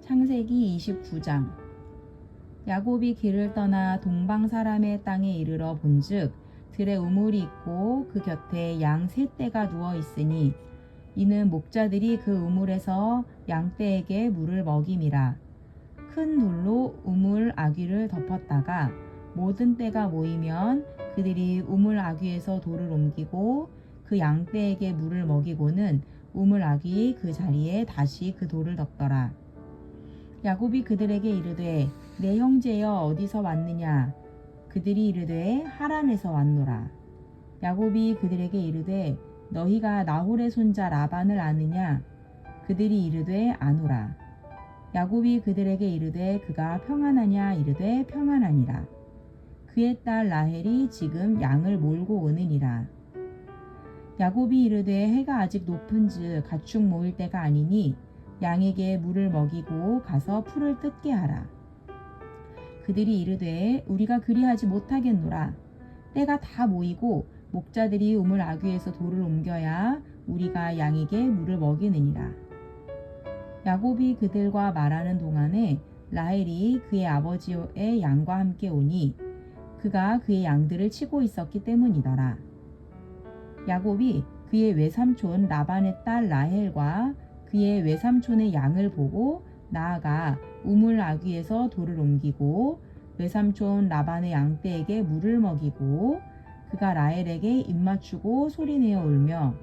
창세기 29장. 야곱이 길을 떠나 동방 사람의 땅에 이르러 본즉 들에 우물이 있고 그 곁에 양 세 떼가 누워 있으니 이는 목자들이 그 우물에서 양떼에게 물을 먹임이라. 큰 돌로 우물 아귀를 덮었다가 모든 떼가 모이면 그들이 우물 아귀에서 돌을 옮기고 그 양떼에게 물을 먹이고는 우물 아귀 그 자리에 다시 그 돌을 덮더라. 야곱이 그들에게 이르되 내 형제여 어디서 왔느냐? 그들이 이르되 하란에서 왔노라. 야곱이 그들에게 이르되 너희가 나홀의 손자 라반을 아느냐? 그들이 이르되 아노라. 야곱이 그들에게 이르되 그가 평안하냐? 이르되 평안하니라. 그의 딸 라헬이 지금 양을 몰고 오느니라. 야곱이 이르되 해가 아직 높은즉 가축 모일 때가 아니니 양에게 물을 먹이고 가서 풀을 뜯게 하라. 그들이 이르되 우리가 그리하지 못하겠노라. 때가 다 모이고 목자들이 우물 아귀에서 돌을 옮겨야 우리가 양에게 물을 먹이느니라. 야곱이 그들과 말하는 동안에 라헬이 그의 아버지의 양과 함께 오니 그가 그의 양들을 치고 있었기 때문이더라. 야곱이 그의 외삼촌 라반의 딸 라헬과 그의 외삼촌의 양을 보고 나아가 우물 아귀에서 돌을 옮기고 외삼촌 라반의 양떼에게 물을 먹이고 그가 라헬에게 입맞추고 소리내어 울며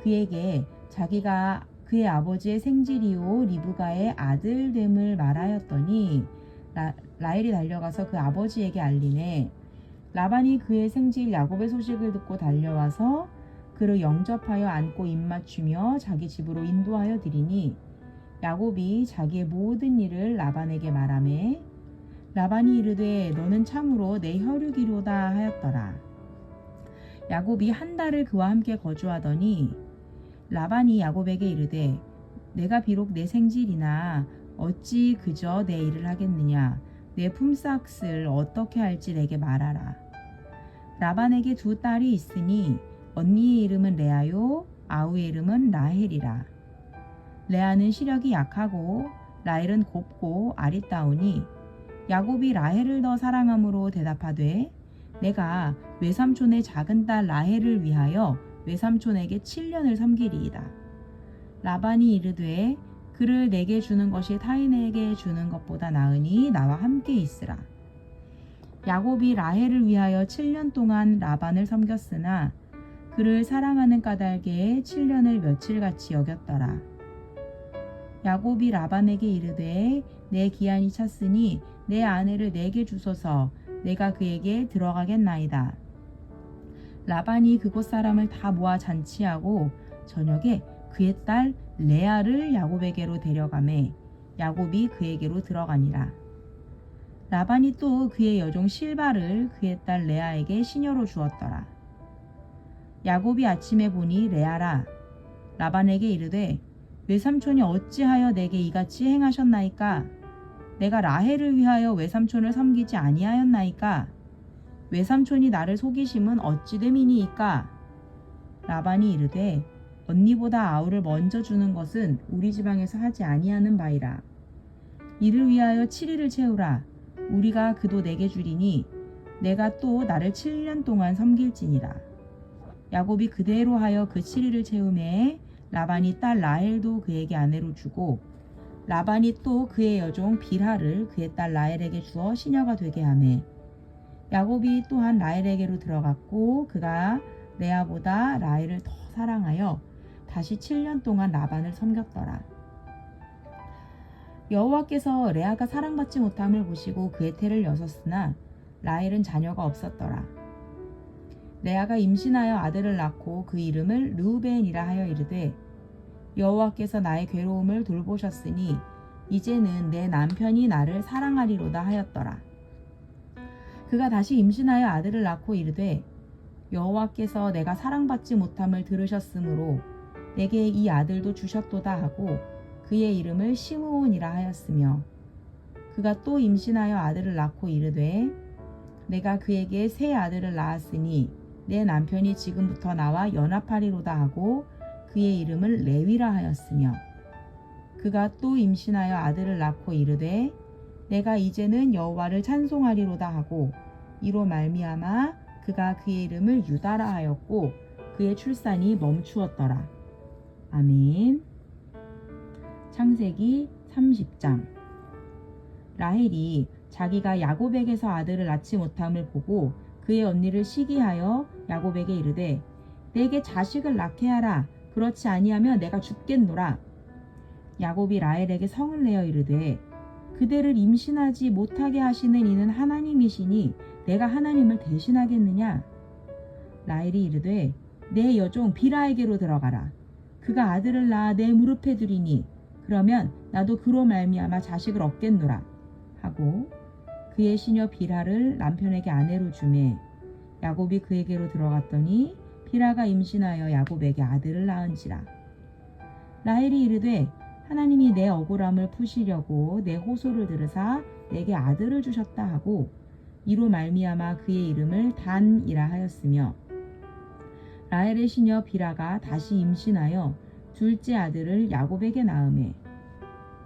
그에게 자기가 그의 아버지의 생질이요 리브가의 아들됨을 말하였더니 라헬이 달려가서 그 아버지에게 알리매 라반이 그의 생질 야곱의 소식을 듣고 달려와서 그를 영접하여 안고 입맞추며 자기 집으로 인도하여 드리니 야곱이 자기의 모든 일을 라반에게 말하매 라반이 이르되 너는 참으로 내 혈육이로다 하였더라. 야곱이 한 달을 그와 함께 거주하더니 라반이 야곱에게 이르되 내가 비록 내 생질이나 어찌 그저 내 일을 하겠느냐. 내 품삯을 어떻게 할지 내게 말하라. 라반에게 두 딸이 있으니 언니의 이름은 레아요 아우의 이름은 라헬이라. 레아는 시력이 약하고 라헬은 곱고 아리따우니 야곱이 라헬을 더 사랑함으로 대답하되 내가 외삼촌의 작은 딸 라헬을 위하여 외삼촌에게 7년을 섬기리이다. 라반이 이르되 그를 내게 주는 것이 타인에게 주는 것보다 나으니 나와 함께 있으라. 야곱이 라헬을 위하여 7년 동안 라반을 섬겼으나 그를 사랑하는 까닭에 7년을 며칠같이 여겼더라. 야곱이 라반에게 이르되 내 기한이 찼으니 내 아내를 내게 주소서 내가 그에게 들어가겠나이다. 라반이 그곳 사람을 다 모아 잔치하고 저녁에 그의 딸 레아를 야곱에게로 데려가매 야곱이 그에게로 들어가니라. 라반이 또 그의 여종 실바를 그의 딸 레아에게 시녀로 주었더라. 야곱이 아침에 보니 레아라. 라반에게 이르되 외삼촌이 어찌하여 내게 이같이 행하셨나이까? 내가 라헬을 위하여 외삼촌을 섬기지 아니하였나이까? 외삼촌이 나를 속이심은 어찌 됨이니이까? 라반이 이르되 언니보다 아우를 먼저 주는 것은 우리 지방에서 하지 아니하는 바이라. 이를 위하여 7일을 채우라. 우리가 그도 내게 주리니 내가 또 나를 7년 동안 섬길지니라. 야곱이 그대로 하여 그 7일을 채우매 라반이 딸 라헬도 그에게 아내로 주고 라반이 또 그의 여종 빌하를 그의 딸 라헬에게 주어 시녀가 되게 하매 야곱이 또한 라헬에게로 들어갔고 그가 레아보다 라헬을 더 사랑하여 다시 7년 동안 라반을 섬겼더라. 여호와께서 레아가 사랑받지 못함을 보시고 그의 태를 여섰으나 라헬은 자녀가 없었더라. 레아가 임신하여 아들을 낳고 그 이름을 르우벤이라 하여 이르되 여호와께서 나의 괴로움을 돌보셨으니 이제는 내 남편이 나를 사랑하리로다 하였더라. 그가 다시 임신하여 아들을 낳고 이르되 여호와께서 내가 사랑받지 못함을 들으셨으므로 내게 이 아들도 주셨도다 하고 그의 이름을 시므온이라 하였으며 그가 또 임신하여 아들을 낳고 이르되 내가 그에게 새 아들을 낳았으니 내 남편이 지금부터 나와 연합하리로다 하고 그의 이름을 레위라 하였으며 그가 또 임신하여 아들을 낳고 이르되 내가 이제는 여호와를 찬송하리로다 하고 이로 말미암아 그가 그의 이름을 유다라 하였고 그의 출산이 멈추었더라. 아멘. 창세기 30장. 라헬이 자기가 야곱에게서 아들을 낳지 못함을 보고 그의 언니를 시기하여 야곱에게 이르되 내게 자식을 낳게 하라. 그렇지 아니하면 내가 죽겠노라. 야곱이 라헬에게 성을 내어 이르되 그대를 임신하지 못하게 하시는 이는 하나님이시니 내가 하나님을 대신하겠느냐. 라헬이 이르되 내 여종 비라에게로 들어가라. 그가 아들을 낳아 내 무릎에 두리니 그러면 나도 그로 말미암아 자식을 얻겠노라 하고 그의 시녀 비라를 남편에게 아내로 주매 야곱이 그에게로 들어갔더니 비라가 임신하여 야곱에게 아들을 낳은지라. 라헬이 이르되 하나님이 내 억울함을 푸시려고 내 호소를 들으사 내게 아들을 주셨다 하고 이로 말미암아 그의 이름을 단이라 하였으며 라헬의 시녀 비라가 다시 임신하여 둘째 아들을 야곱에게 낳으매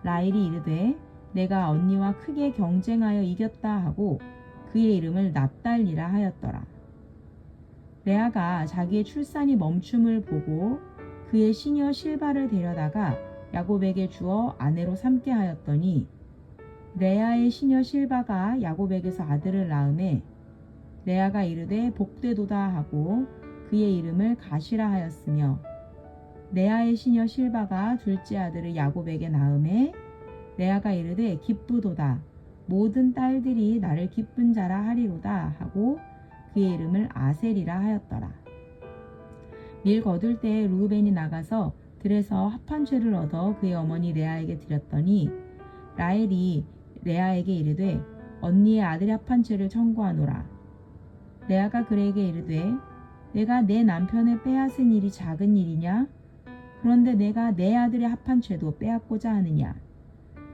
라헬이 이르되 내가 언니와 크게 경쟁하여 이겼다 하고 그의 이름을 납달리라 하였더라. 레아가 자기의 출산이 멈춤을 보고 그의 시녀 실바를 데려다가 야곱에게 주어 아내로 삼게 하였더니 레아의 시녀 실바가 야곱에게서 아들을 낳으매 레아가 이르되 복되도다 하고 그의 이름을 가시라 하였으며 레아의 시녀 실바가 둘째 아들을 야곱에게 낳으매 레아가 이르되 기쁘도다 모든 딸들이 나를 기쁜 자라 하리로다 하고 그의 이름을 아셀이라 하였더라. 밀 거둘 때에 르우벤이 나가서 들에서 합판죄를 얻어 그의 어머니 레아에게 드렸더니 라헬이 레아에게 이르되 언니의 아들의 합판죄를 청구하노라. 레아가 그에게 이르되 내가 내 남편을 빼앗은 일이 작은 일이냐? 그런데 내가 내 아들의 합판죄도 빼앗고자 하느냐?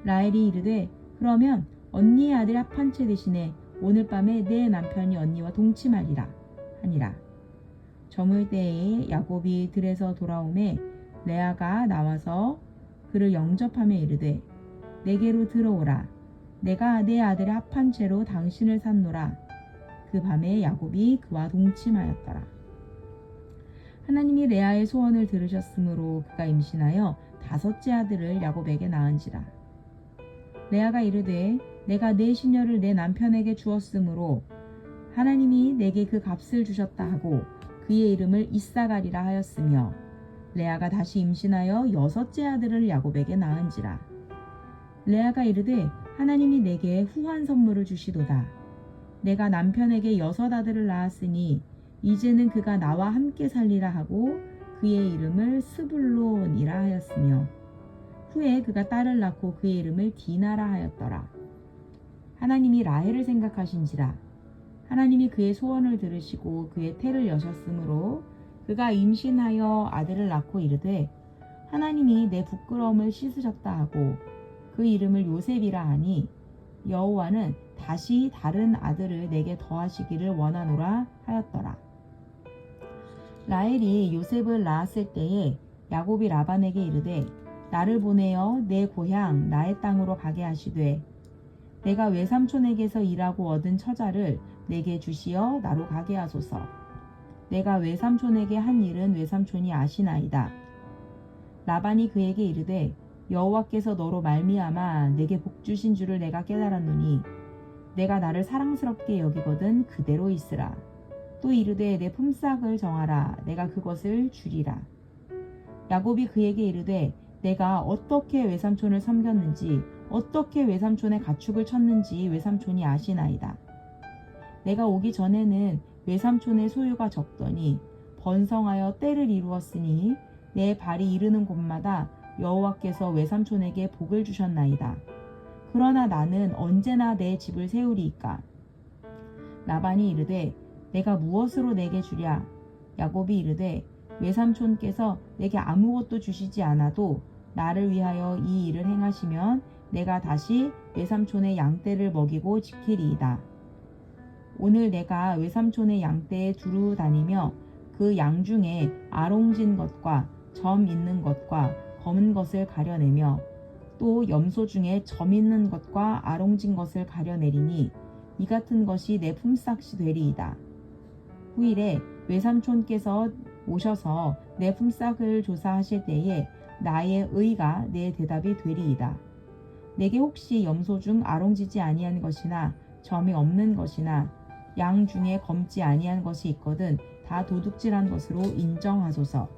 라헬이 이르되 그러면 언니의 아들의 합판죄 대신에 오늘 밤에 내 남편이 언니와 동침하리라 하니라. 저물 때에 야곱이 들에서 돌아오매 레아가 나와서 그를 영접하며 이르되 내게로 들어오라. 내가 내 아들의 합판죄로 당신을 샀노라. 그 밤에 야곱이 그와 동침하였더라. 하나님이 레아의 소원을 들으셨으므로 그가 임신하여 다섯째 아들을 야곱에게 낳은지라. 레아가 이르되 내가 내 시녀를 내 남편에게 주었으므로 하나님이 내게 그 값을 주셨다 하고 그의 이름을 이사갈이라 하였으며 레아가 다시 임신하여 여섯째 아들을 야곱에게 낳은지라. 레아가 이르되 하나님이 내게 후한 선물을 주시도다. 내가 남편에게 여섯 아들을 낳았으니 이제는 그가 나와 함께 살리라 하고 그의 이름을 스불론이라 하였으며 후에 그가 딸을 낳고 그의 이름을 디나라 하였더라. 하나님이 라헬을 생각하신지라. 하나님이 그의 소원을 들으시고 그의 태를 여셨으므로 그가 임신하여 아들을 낳고 이르되 하나님이 내 부끄러움을 씻으셨다 하고 그 이름을 요셉이라 하니 여호와는 다시 다른 아들을 내게 더하시기를 원하노라 하였더라. 라헬이 요셉을 낳았을 때에 야곱이 라반에게 이르되 나를 보내어 내 고향 나의 땅으로 가게 하시되 내가 외삼촌에게서 일하고 얻은 처자를 내게 주시어 나로 가게 하소서. 내가 외삼촌에게 한 일은 외삼촌이 아시나이다. 라반이 그에게 이르되 여호와께서 너로 말미암아 내게 복 주신 줄을 내가 깨달았노니 내가 나를 사랑스럽게 여기거든 그대로 있으라. 또 이르되 내 품삯을 정하라. 내가 그것을 주리라. 야곱이 그에게 이르되 내가 어떻게 외삼촌을 섬겼는지 어떻게 외삼촌의 가축을 쳤는지 외삼촌이 아시나이다. 내가 오기 전에는 외삼촌의 소유가 적더니 번성하여 때를 이루었으니 내 발이 이르는 곳마다 여호와께서 외삼촌에게 복을 주셨나이다. 그러나 나는 언제나 내 집을 세우리이까. 라반이 이르되 내가 무엇으로 내게 주랴? 야곱이 이르되 외삼촌께서 내게 아무것도 주시지 않아도 나를 위하여 이 일을 행하시면 내가 다시 외삼촌의 양떼를 먹이고 지키리이다. 오늘 내가 외삼촌의 양떼에 두루 다니며 그 양 중에 아롱진 것과 점 있는 것과 검은 것을 가려내며 또 염소 중에 점 있는 것과 아롱진 것을 가려내리니 이 같은 것이 내 품삯이 되리이다. 후일에 외삼촌께서 오셔서 내 품삯을 조사하실 때에 나의 의가 내 대답이 되리이다. 내게 혹시 염소 중 아롱지지 아니한 것이나 점이 없는 것이나 양 중에 검지 아니한 것이 있거든 다 도둑질한 것으로 인정하소서.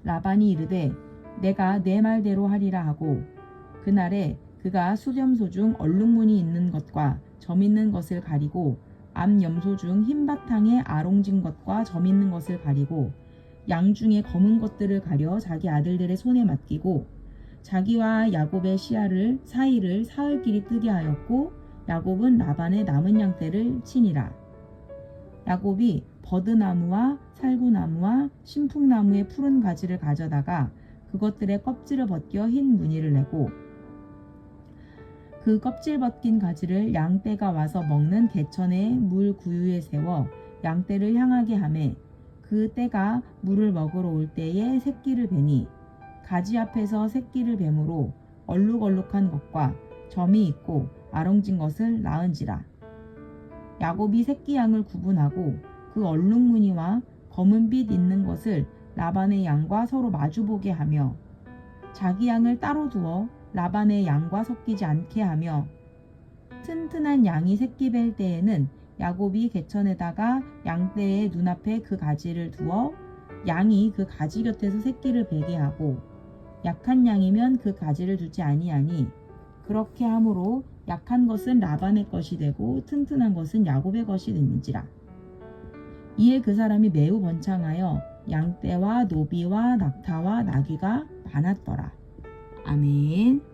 라반이 이르되 내가 내 말대로 하리라 하고 그날에 그가 수염소 중 얼룩무늬 있는 것과 점 있는 것을 가리고 암 염소 중 흰 바탕에 아롱진 것과 점 있는 것을 가리고 양 중에 검은 것들을 가려 자기 아들들의 손에 맡기고 자기와 야곱의 시야를 사이를 사흘 길이 뜨게 하였고 야곱은 라반의 남은 양떼를 치니라. 야곱이 버드나무와 살구나무와 신풍나무의 푸른 가지를 가져다가 그것들의 껍질을 벗겨 흰 무늬를 내고 그 껍질 벗긴 가지를 양떼가 와서 먹는 개천의 물 구유에 세워 양떼를 향하게 하매 그 떼가 물을 먹으러 올 때에 새끼를 베니 가지 앞에서 새끼를 뱀으로 얼룩얼룩한 것과 점이 있고 아롱진 것을 낳은지라. 야곱이 새끼 양을 구분하고 그 얼룩무늬와 검은빛 있는 것을 라반의 양과 서로 마주보게 하며 자기 양을 따로 두어 라반의 양과 섞이지 않게 하며 튼튼한 양이 새끼 뵐 때에는 야곱이 개천에다가 양떼의 눈앞에 그 가지를 두어 양이 그 가지 곁에서 새끼를 베게 하고 약한 양이면 그 가지를 두지 아니하니 그렇게 함으로 약한 것은 라반의 것이 되고 튼튼한 것은 야곱의 것이 되는지라. 이에 그 사람이 매우 번창하여 양떼와 노비와 낙타와 나귀가 많았더라. 아멘.